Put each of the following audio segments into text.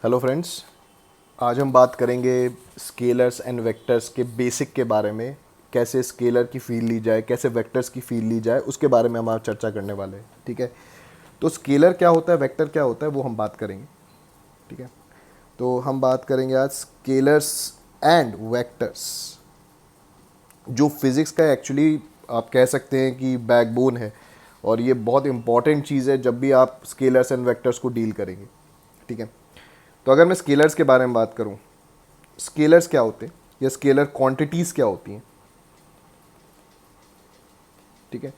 Hello friends. आज हम बात करेंगे स्केलर्स एंड वेक्टर्स के बेसिक के बारे में। कैसे स्केलर की फील्ड ली जाए, कैसे वेक्टर्स की फील्ड ली जाए, उसके बारे में हम आज चर्चा करने वाले हैं। ठीक है, तो स्केलर क्या होता है, वेक्टर क्या होता है, वो हम बात करेंगे। ठीक है, तो हम बात करेंगे आज स्केलर्स एंड वेक्टर्स, जो फिज़िक्स का एक्चुअली आप कह सकते हैं कि बैकबोन है। और ये बहुत इंपॉर्टेंट चीज़ है जब भी आप स्केलर्स एंड वेक्टर्स को डील करेंगे। ठीक है, तो अगर मैं स्केलर्स के बारे में बात करूं, स्केलर्स क्या होते हैं या स्केलर क्वांटिटीज़ क्या होती हैं। ठीक है,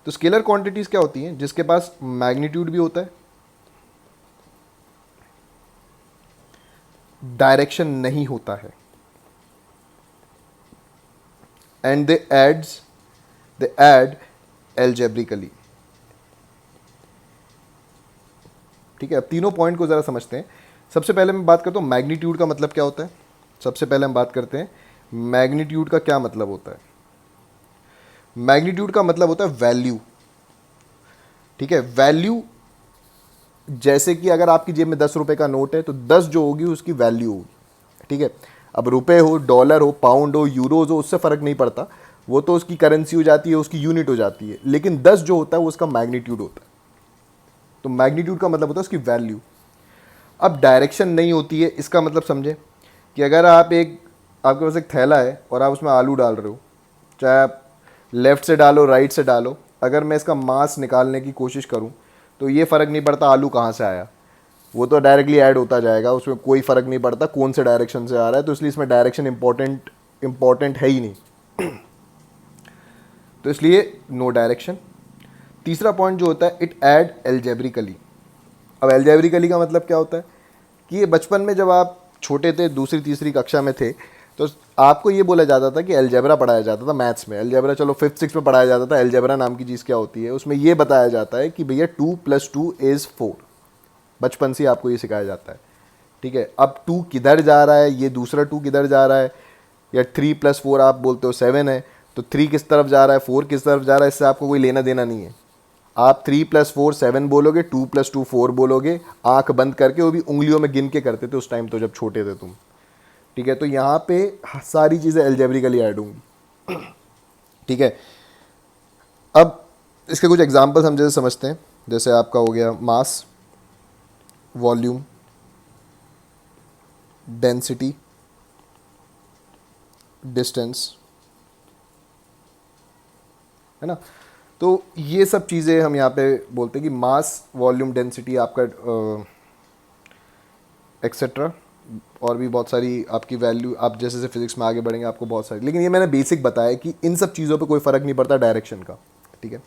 तो स्केलर क्वांटिटीज़ क्या होती हैं, जिसके पास मैग्नीट्यूड भी होता है, डायरेक्शन नहीं होता है, एंड दे ऐड एल्जेब्रिकली। ठीक है, अब तीनों पॉइंट को ज़रा समझते हैं। सबसे पहले मैं बात करता हूँ मैग्नीट्यूड का मतलब क्या होता है। सबसे पहले हम बात करते हैं मैग्नीट्यूड का क्या मतलब होता है। मैग्नीट्यूड का मतलब होता है वैल्यू। ठीक है, वैल्यू, जैसे कि अगर आपकी जेब में 10 रुपए का नोट है तो 10 जो होगी उसकी वैल्यू होगी। ठीक है, अब रुपए हो, डॉलर हो, पाउंड हो, यूरोज हो, उससे फ़र्क नहीं पड़ता, वो तो उसकी करेंसी हो जाती है, उसकी यूनिट हो जाती है। लेकिन 10 जो होता है वो उसका मैग्नीट्यूड होता है। तो मैग्नीट्यूड का मतलब होता है उसकी वैल्यू। अब डायरेक्शन नहीं होती है, इसका मतलब समझे कि अगर आपके पास एक थैला है और आप उसमें आलू डाल रहे हो, चाहे आप लेफ़्ट से डालो, राइट से डालो, अगर मैं इसका मास निकालने की कोशिश करूं तो ये फ़र्क नहीं पड़ता आलू कहाँ से आया, वो तो डायरेक्टली ऐड होता जाएगा, उसमें कोई फ़र्क नहीं पड़ता कौन से डायरेक्शन से आ रहा है। तो इसलिए इसमें डायरेक्शन इंपॉर्टेंट है ही नहीं, तो इसलिए नो डायरेक्शन। तीसरा पॉइंट जो होता है, इट ऐड एल्जेब्रिकली। अब एल्जेब्रिकली का मतलब क्या होता है कि ये बचपन में जब आप छोटे थे, दूसरी तीसरी कक्षा में थे, तो आपको ये बोला जाता था कि एल्जेब्रा पढ़ाया जाता था मैथ्स में। एल्जेब्रा चलो फिफ्थ सिक्स में पढ़ाया जाता था। एल्जेब्रा नाम की चीज़ क्या होती है, उसमें ये बताया जाता है कि भैया 2+2 = 4। बचपन से आपको ये सिखाया जाता है। ठीक है, अब 2 किधर जा रहा है, ये दूसरा 2 किधर जा रहा है, या 3+4 आप बोलते हो 7 है, तो 3 किस तरफ जा रहा है, 4 किस तरफ जा रहा है, इससे आपको कोई लेना देना नहीं है। आप 3+4 7 बोलोगे, 2+2 4 बोलोगे, आंख बंद करके, वो भी उंगलियों में गिन के करते थे उस टाइम तो, जब छोटे थे तुम। ठीक है, तो यहाँ पे सारी चीज़ें एल्जेब्रिकली ऐड होंगी। ठीक है, अब इसके कुछ एग्जांपल्स हम जैसे समझते हैं। जैसे आपका हो गया मास, वॉल्यूम, डेंसिटी, डिस्टेंस, है ना। तो ये सब चीज़ें हम यहाँ पे बोलते हैं कि मास, वॉल्यूम, डेंसिटी आपका एक्सेट्रा, और भी बहुत सारी आपकी वैल्यू, आप जैसे जैसे फिजिक्स में आगे बढ़ेंगे आपको बहुत सारी, लेकिन ये मैंने बेसिक बताया कि इन सब चीज़ों पे कोई फ़र्क नहीं पड़ता डायरेक्शन का। ठीक है,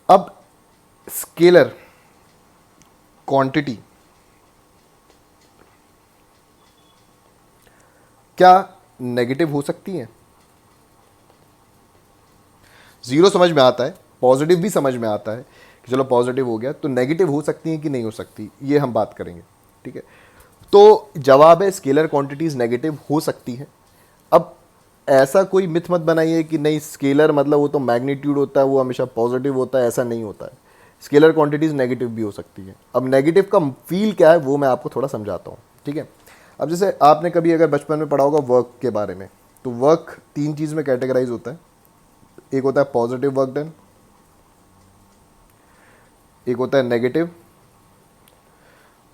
अब स्केलर क्वांटिटी क्या नेगेटिव हो सकती है। ज़ीरो समझ में आता है, पॉजिटिव भी समझ में आता है कि चलो पॉजिटिव हो गया, तो नेगेटिव हो सकती है कि नहीं हो सकती, ये हम बात करेंगे। ठीक है, तो जवाब है स्केलर क्वांटिटीज़ नेगेटिव हो सकती है। अब ऐसा कोई मिथ मत बनाइए कि नहीं स्केलर मतलब वो तो मैग्नीट्यूड होता है, वो हमेशा पॉजिटिव होता है, ऐसा नहीं होता है। स्केलर क्वांटिटीज़ नेगेटिव भी हो सकती है। अब नेगेटिव का फील क्या है वो मैं आपको थोड़ा समझाता हूँ। ठीक है, अब जैसे आपने कभी अगर बचपन में पढ़ा होगा वर्क के बारे में, तो वर्क 3 चीज़ में कैटेगराइज होता है। एक होता है पॉजिटिव वर्क डन, एक होता है नेगेटिव,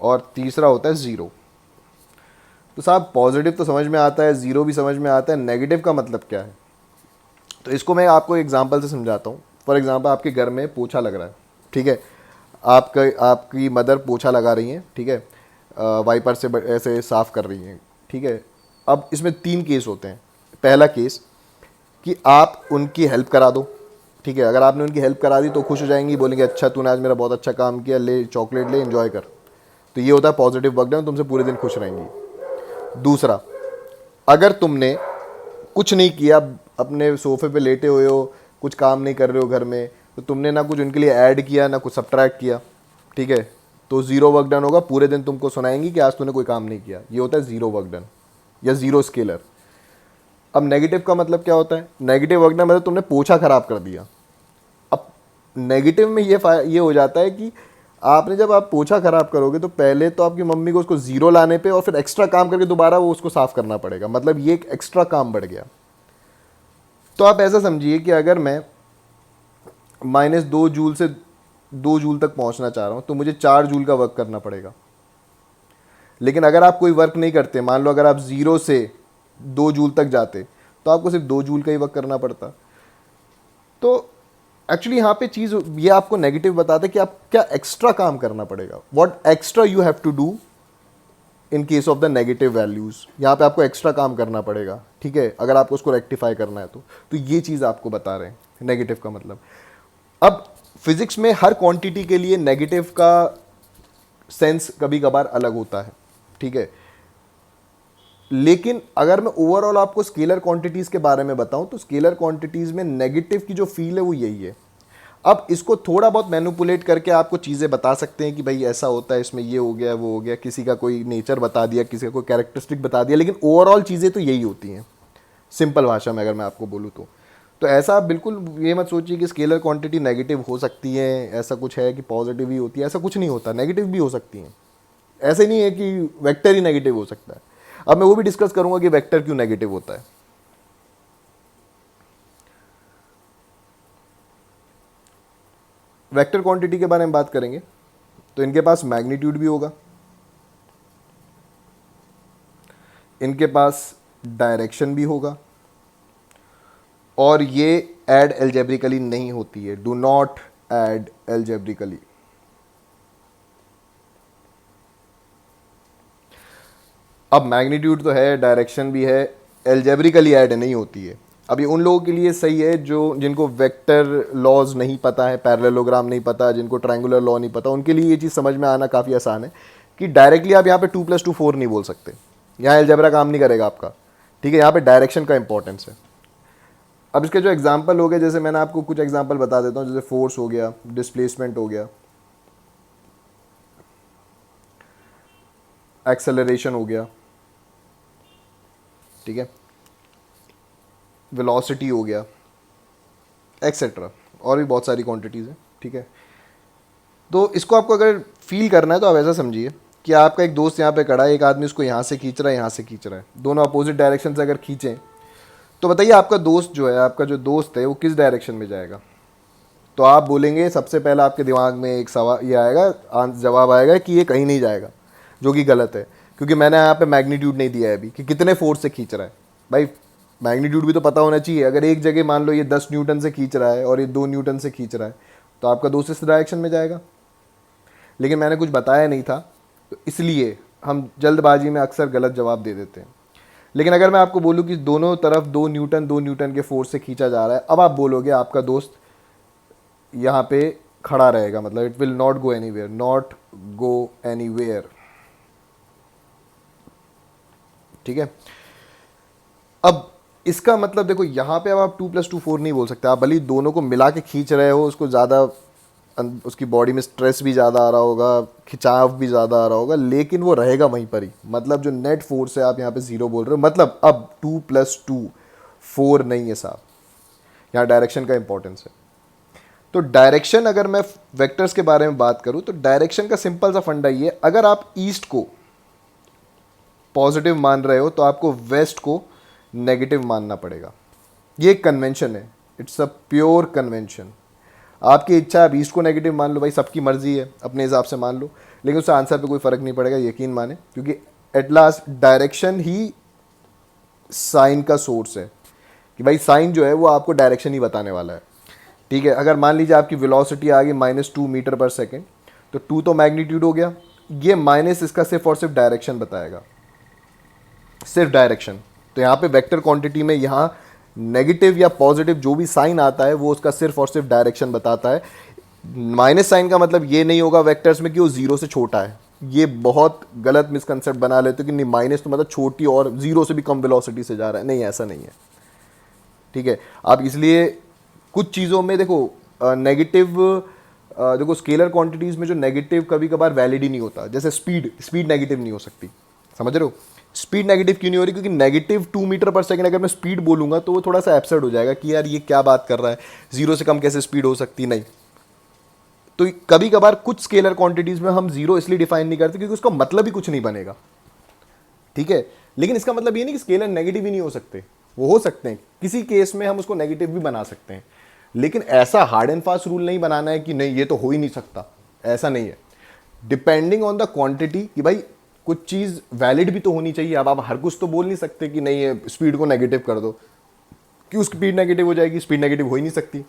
और तीसरा होता है ज़ीरो। तो साहब पॉजिटिव तो समझ में आता है, ज़ीरो भी समझ में आता है, नेगेटिव का मतलब क्या है। तो इसको मैं आपको एग्जांपल से समझाता हूँ। फॉर एग्जांपल आपके घर में पोछा लग रहा है। ठीक है, आपकी मदर पोछा लगा रही हैं। ठीक है, वाइपर से ऐसे साफ़ कर रही हैं। ठीक है, अब इसमें 3 केस होते हैं। पहला केस कि आप उनकी हेल्प करा दो। ठीक है, अगर आपने उनकी हेल्प करा दी तो खुश हो जाएंगी, बोलेंगे अच्छा तूने आज मेरा बहुत अच्छा काम किया, ले चॉकलेट ले, एंजॉय कर। तो ये होता है पॉजिटिव वर्क डन, तुमसे पूरे दिन खुश रहेंगी। दूसरा, अगर तुमने कुछ नहीं किया, अपने सोफे पे लेटे हुए हो, कुछ काम नहीं कर रहे हो घर में, तो तुमने ना कुछ उनके लिए ऐड किया ना कुछ सब्ट्रैक्ट किया, ठीक है, तो ज़ीरो वर्क डन होगा। पूरे दिन तुमको सुनाएंगी कि आज तूने कोई काम नहीं किया। ये होता है ज़ीरो वर्क डन या ज़ीरो स्केलर। अब नेगेटिव का मतलब क्या होता है, नेगेटिव वर्क डन मतलब तुमने पोछा खराब कर दिया। अब नेगेटिव में ये हो जाता है कि आपने जब आप पोछा खराब करोगे तो पहले तो आपकी मम्मी को उसको ज़ीरो लाने पे और फिर एक्स्ट्रा काम करके दोबारा वो उसको साफ़ करना पड़ेगा, मतलब ये एक एक्स्ट्रा काम बढ़ गया। तो आप ऐसा समझिए कि अगर मैं -2 जूल से 2 जूल तक पहुंचना चाह रहा हूं तो मुझे 4 जूल का वर्क करना पड़ेगा। लेकिन अगर आप कोई वर्क नहीं करते, मान लो अगर आप 0 से 2 जूल तक जाते तो आपको सिर्फ 2 जूल का ही वर्क करना पड़ता। तो एक्चुअली यहाँ पे चीज़ ये आपको नेगेटिव बताता है कि आप क्या एक्स्ट्रा काम करना पड़ेगा, what extra you have to do in case of the negative values. यहाँ पे आपको एक्स्ट्रा काम करना पड़ेगा, ठीक है, अगर आपको उसको रेक्टिफाई करना है तो ये चीज़ आपको बता रहे हैं नेगेटिव का मतलब। अब फिजिक्स में हर क्वांटिटी के लिए नेगेटिव का सेंस कभी कभार अलग होता है, ठीक है। लेकिन अगर मैं ओवरऑल आपको स्केलर क्वांटिटीज़ के बारे में बताऊं तो स्केलर क्वांटिटीज़ में नेगेटिव की जो फील है वो यही है। अब इसको थोड़ा बहुत मैनिपुलेट करके आपको चीज़ें बता सकते हैं कि भाई ऐसा होता है, इसमें ये हो गया वो हो गया, किसी का कोई नेचर बता दिया, किसी का कोई कैरेक्टरिस्टिक बता दिया, लेकिन ओवरऑल चीज़ें तो यही होती हैं सिंपल भाषा में अगर मैं आपको बोलूँ तो ऐसा आप बिल्कुल ये मत सोचिए कि स्केलर क्वांटिटी नेगेटिव हो सकती है, ऐसा कुछ है कि पॉजिटिव ही होती है, ऐसा कुछ नहीं होता, नेगेटिव भी हो सकती हैं। ऐसे नहीं है कि वेक्टर ही नेगेटिव हो सकता है। अब मैं वो भी डिस्कस करूंगा कि वेक्टर क्यों नेगेटिव होता है। वेक्टर क्वांटिटी के बारे में बात करेंगे तो इनके पास मैग्नीट्यूड भी होगा, इनके पास डायरेक्शन भी होगा, और ये ऐड एल्जेब्रिकली नहीं होती है, डू नॉट ऐड एल्जेब्रिकली। अब मैग्नीट्यूड तो है, डायरेक्शन भी है, एल्जेब्रिकली ऐड नहीं होती है। अब ये उन लोगों के लिए सही है जो जिनको वेक्टर लॉज नहीं पता है, पैरेललोग्राम नहीं पता, जिनको ट्रायंगुलर लॉ नहीं पता, उनके लिए ये चीज़ समझ में आना काफ़ी आसान है कि डायरेक्टली आप यहाँ पे 2+2 4 नहीं बोल सकते, यहाँ एल्जेब्रा काम नहीं करेगा आपका, ठीक है। यहाँ पे डायरेक्शन का इंपॉर्टेंस है। अब इसके जो एग्जाम्पल हो गए, जैसे मैंने आपको कुछ एग्जाम्पल बता देता हूँ, जैसे फोर्स हो गया, डिस्प्लेसमेंट हो गया, एक्सेलरेशन हो गया, ठीक है, वेलोसिटी हो गया, एक्सेट्रा, और भी बहुत सारी क्वांटिटीज़ हैं, ठीक है। तो इसको आपको अगर फील करना है तो आप ऐसा समझिए कि आपका एक दोस्त यहाँ पे खड़ा है, एक आदमी उसको यहाँ से खींच रहा है, यहाँ से खींच रहा है, दोनों अपोजिट डायरेक्शन से अगर खींचें तो बताइए आपका दोस्त जो है, आपका जो दोस्त है वो किस डायरेक्शन में जाएगा। तो आप बोलेंगे, सबसे पहला आपके दिमाग में एक सवाल ये आएगा, जवाब आएगा कि ये कहीं नहीं जाएगा, जो कि गलत है, क्योंकि मैंने यहाँ पे मैग्नीट्यूड नहीं दिया है अभी कि कितने फोर्स से खींच रहा है। भाई मैग्नीट्यूड भी तो पता होना चाहिए। अगर एक जगह मान लो ये 10 न्यूटन से खींच रहा है और ये 2 न्यूटन से खींच रहा है तो आपका दोस्त इस डायरेक्शन में जाएगा, लेकिन मैंने कुछ बताया नहीं था, तो इसलिए हम जल्दबाजी में अक्सर गलत जवाब दे देते हैं। लेकिन अगर मैं आपको बोलूँ कि दोनों तरफ 2 न्यूटन के फोर्स से खींचा जा रहा है, अब आप बोलोगे आपका दोस्त यहाँ पे खड़ा रहेगा, मतलब it will not go anywhere, not go anywhere, ठीक है। अब इसका मतलब देखो, यहाँ पे अब आप 2+2 4 नहीं बोल सकते, आप भले ही दोनों को मिला के खींच रहे हो, उसको ज़्यादा उसकी बॉडी में स्ट्रेस भी ज़्यादा आ रहा होगा, खिंचाव भी ज़्यादा आ रहा होगा, लेकिन वो रहेगा वहीं पर ही। मतलब जो नेट फोर्स है आप यहाँ पे 0 बोल रहे हो, मतलब अब 2+2 4 नहीं है साहब, यहाँ डायरेक्शन का इंपॉर्टेंस है। तो डायरेक्शन, अगर मैं वेक्टर्स के बारे में बात करूँ तो डायरेक्शन का सिंपल सा फंडा ये, अगर आप ईस्ट को पॉजिटिव मान रहे हो तो आपको वेस्ट को नेगेटिव मानना पड़ेगा। ये एक कन्वेंशन है, इट्स अ प्योर कन्वेंशन। आपकी इच्छा, आप ईस्ट को नेगेटिव मान लो, भाई सबकी मर्जी है, अपने हिसाब से मान लो, लेकिन उससे आंसर पे कोई फ़र्क नहीं पड़ेगा, यकीन माने, क्योंकि एट लास्ट डायरेक्शन ही साइन का सोर्स है कि भाई साइन जो है वो आपको डायरेक्शन ही बताने वाला है, ठीक है। अगर मान लीजिए आपकी वेलोसिटी आ गई -2 मीटर पर सेकेंड, तो 2 तो मैग्नीट्यूड हो गया, ये माइनस इसका सिर्फ और सिर्फ डायरेक्शन बताएगा, सिर्फ डायरेक्शन। तो यहाँ पे वेक्टर क्वांटिटी में यहाँ नेगेटिव या पॉजिटिव जो भी साइन आता है वो उसका सिर्फ और सिर्फ डायरेक्शन बताता है। माइनस साइन का मतलब ये नहीं होगा वेक्टर्स में कि वो 0 से छोटा है, ये बहुत गलत मिसकंसेप्ट बना लेते हो कि नहीं माइनस तो मतलब छोटी और 0 से भी कम वेलोसिटी से जा रहा है, नहीं ऐसा नहीं है, ठीक है। आप इसलिए कुछ चीज़ों में देखो नेगेटिव, देखो स्केलर क्वांटिटीज़ में जो नेगेटिव कभी कभार वैलिड ही नहीं होता, जैसे स्पीड नेगेटिव नहीं हो सकती, समझ रहे हो। स्पीड नेगेटिव क्यों नहीं हो रही, क्योंकि नेगेटिव 2 मीटर पर सेकंड अगर मैं स्पीड बोलूँगा तो वो थोड़ा सा एब्सर्ड हो जाएगा कि यार ये क्या बात कर रहा है, 0 से कम कैसे स्पीड हो सकती, नहीं। तो कभी कभार कुछ स्केलर क्वांटिटीज में हम जीरो इसलिए डिफाइन नहीं करते क्योंकि उसका मतलब ही कुछ नहीं बनेगा, ठीक है। लेकिन इसका मतलब ये नहीं कि स्केलर नेगेटिव ही नहीं हो सकते, वो हो सकते हैं, किसी केस में हम उसको नेगेटिव भी बना सकते हैं। लेकिन ऐसा हार्ड एंड फास्ट रूल नहीं बनाना है कि नहीं ये तो हो ही नहीं सकता, ऐसा नहीं है। डिपेंडिंग ऑन द क्वांटिटी, कि भाई कुछ चीज़ वैलिड भी तो होनी चाहिए। अब आप हर कुछ तो बोल नहीं सकते कि नहीं ये स्पीड को नेगेटिव कर दो, क्यों स्पीड नेगेटिव हो जाएगी, स्पीड नेगेटिव हो ही नहीं सकती।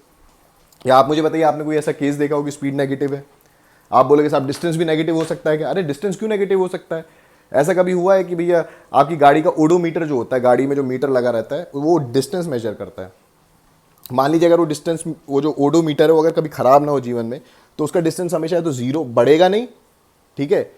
या आप मुझे बताइए, आपने कोई ऐसा केस देखा हो कि स्पीड नेगेटिव है? आप बोलोगे साहब डिस्टेंस भी नेगेटिव हो सकता है क्या? अरे डिस्टेंस क्यों नेगेटिव हो सकता है? ऐसा कभी हुआ है कि भैया आपकी गाड़ी का ओडोमीटर जो होता है, गाड़ी में जो मीटर लगा रहता है, वो डिस्टेंस मेजर करता है। मान लीजिए अगर वो डिस्टेंस, वो जो ओडोमीटर है वो अगर कभी खराब ना हो जीवन में, तो उसका डिस्टेंस हमेशा है तो जीरो, बढ़ेगा नहीं, ठीक है,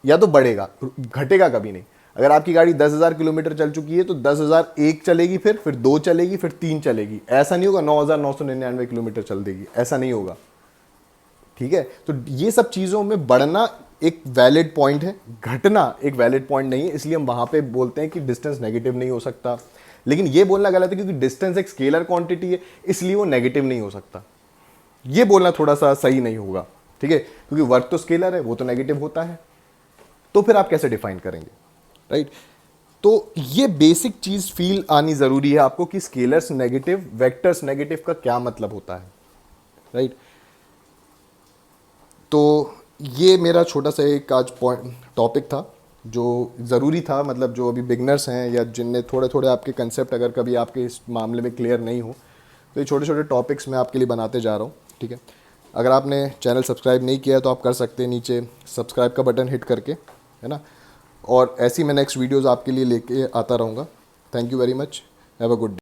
या तो बढ़ेगा, घटेगा कभी नहीं। अगर आपकी गाड़ी 10,000 किलोमीटर चल चुकी है तो 10,001 चलेगी, फिर 2 चलेगी, फिर 3 चलेगी। ऐसा नहीं होगा 9,999 किलोमीटर चल देगी, ऐसा नहीं होगा, ठीक है। तो ये सब चीज़ों में बढ़ना एक वैलिड पॉइंट है, घटना एक वैलिड पॉइंट नहीं है, इसलिए हम वहां पे बोलते हैं कि डिस्टेंस नेगेटिव नहीं हो सकता। लेकिन ये बोलना गलत है क्योंकि डिस्टेंस एक स्केलर क्वांटिटी है, इसलिए वो नेगेटिव नहीं हो सकता। ये बोलना थोड़ा सा सही नहीं होगा, ठीक है, क्योंकि वर्क तो स्केलर है, वो तो नेगेटिव होता है, तो फिर आप कैसे डिफाइन करेंगे, राइट। तो ये बेसिक चीज फील आनी जरूरी है आपको कि स्केलर्स नेगेटिव, वेक्टर्स नेगेटिव का क्या मतलब होता है, राइट। तो ये मेरा छोटा सा एक आज पॉइंट टॉपिक था जो ज़रूरी था, मतलब जो अभी बिगनर्स हैं या जिनने थोड़े थोड़े आपके कंसेप्ट अगर कभी आपके इस मामले में क्लियर नहीं हो, तो ये छोटे छोटे टॉपिक्स मैं आपके लिए बनाते जा रहा हूँ, ठीक है। अगर आपने चैनल सब्सक्राइब नहीं किया तो आप कर सकते हैं, नीचे सब्सक्राइब का बटन हिट करके, है ना। और ऐसी मैं नेक्स्ट वीडियोज़ आपके लिए लेके आता रहूँगा। Thank you very much, have a good day.